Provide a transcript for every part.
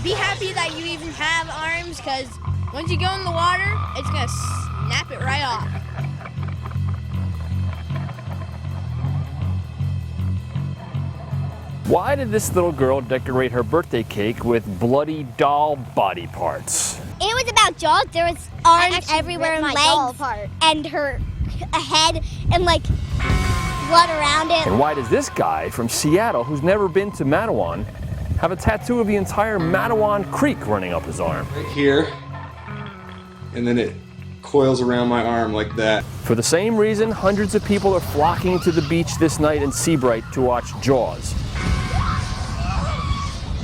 Be happy that you even have arms, because once you go in the water, it's going to snap it right off. Why did this little girl decorate her birthday cake with bloody doll body parts? It was about Jaws. There was arms everywhere and legs and a head and like blood around it. And why does this guy from Seattle, who's never been to Matawan, have a tattoo of the entire Matawan Creek running up his arm? Right here, and then it coils around my arm like that. For the same reason, hundreds of people are flocking to the beach this night in Seabright to watch Jaws.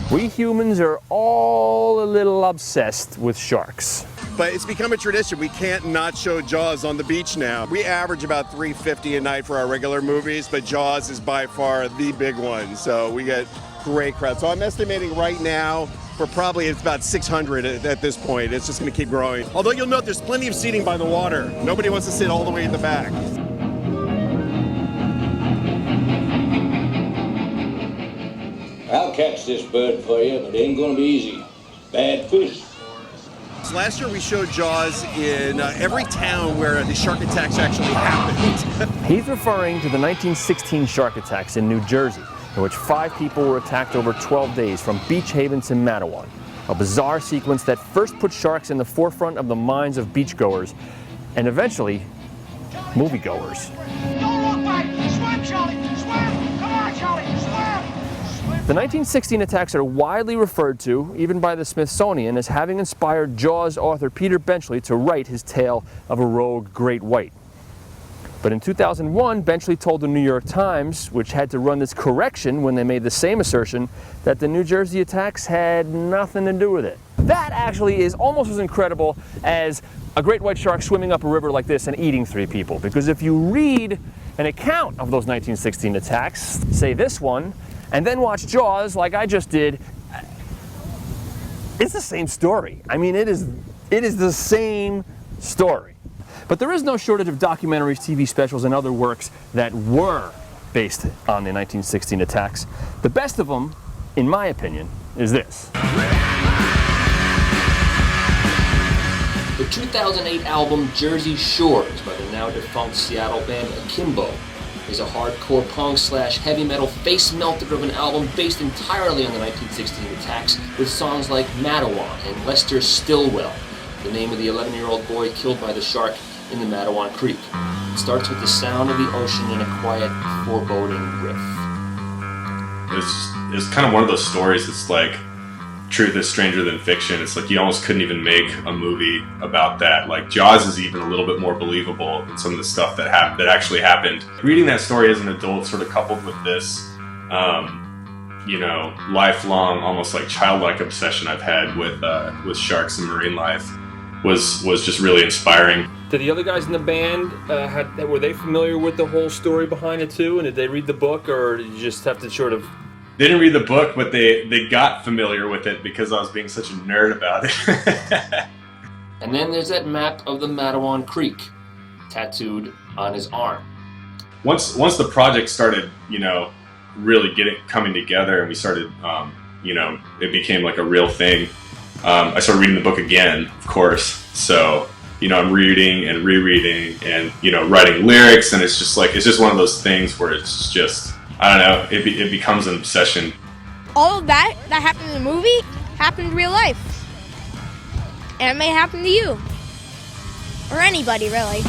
We humans are all a little obsessed with sharks. But it's become a tradition. We can't not show Jaws on the beach now. We average about $350 a night for our regular movies, but Jaws is by far the big one. So we get great crowds. So I'm estimating right now for probably it's about 600 at this point. It's just going to keep growing. Although you'll note there's plenty of seating by the water. Nobody wants to sit all the way in the back. I'll catch this bird for you, but it ain't gonna be easy. Bad fish. Last year we showed Jaws in every town where the shark attacks actually happened. He's referring to the 1916 shark attacks in New Jersey, in which 5 people were attacked over 12 days from Beach Haven to Matawan. A bizarre sequence that first put sharks in the forefront of the minds of beachgoers and eventually moviegoers. Don't look back! Swim, Charlie! Swim! Come on, Charlie! Swim! The 1916 attacks are widely referred to, even by the Smithsonian, as having inspired Jaws author Peter Benchley to write his tale of a rogue great white. But in 2001, Benchley told the New York Times, which had to run this correction when they made the same assertion, that the New Jersey attacks had nothing to do with it. That actually is almost as incredible as a great white shark swimming up a river like this and eating 3 people. Because if you read an account of those 1916 attacks, say this one, and then watch Jaws like I just did, it's the same story. I mean, it is the same story. But there is no shortage of documentaries, TV specials, and other works that were based on the 1916 attacks. The best of them, in my opinion, is this. The 2008 album Jersey Shores by the now defunct Seattle band Akimbo is a hardcore punk / heavy metal face melter of an album based entirely on the 1916 attacks, with songs like Matawan and Lester Stillwell, the name of the 11-year-old boy killed by the shark in the Matawan Creek. It starts with the sound of the ocean and a quiet, foreboding riff. It's kind of one of those stories that's like, truth is stranger than fiction. It's like you almost couldn't even make a movie about that. Like Jaws is even a little bit more believable than some of the stuff that actually happened. Reading that story as an adult, sort of coupled with this, lifelong, almost like childlike obsession I've had with sharks and marine life, was just really inspiring. Did the other guys in the band, were they familiar with the whole story behind it too? And did they read the book, or did you just have to sort of... They didn't read the book, but they got familiar with it because I was being such a nerd about it. And then there's that map of the Matawan Creek, tattooed on his arm. Once the project started, really coming together, and we started, it became like a real thing. I started reading the book again, of course. So, I'm reading and rereading and, writing lyrics, and it's just one of those things where it's just, I don't know, it becomes an obsession. All of that happened in the movie happened in real life. And it may happen to you. Or anybody, really.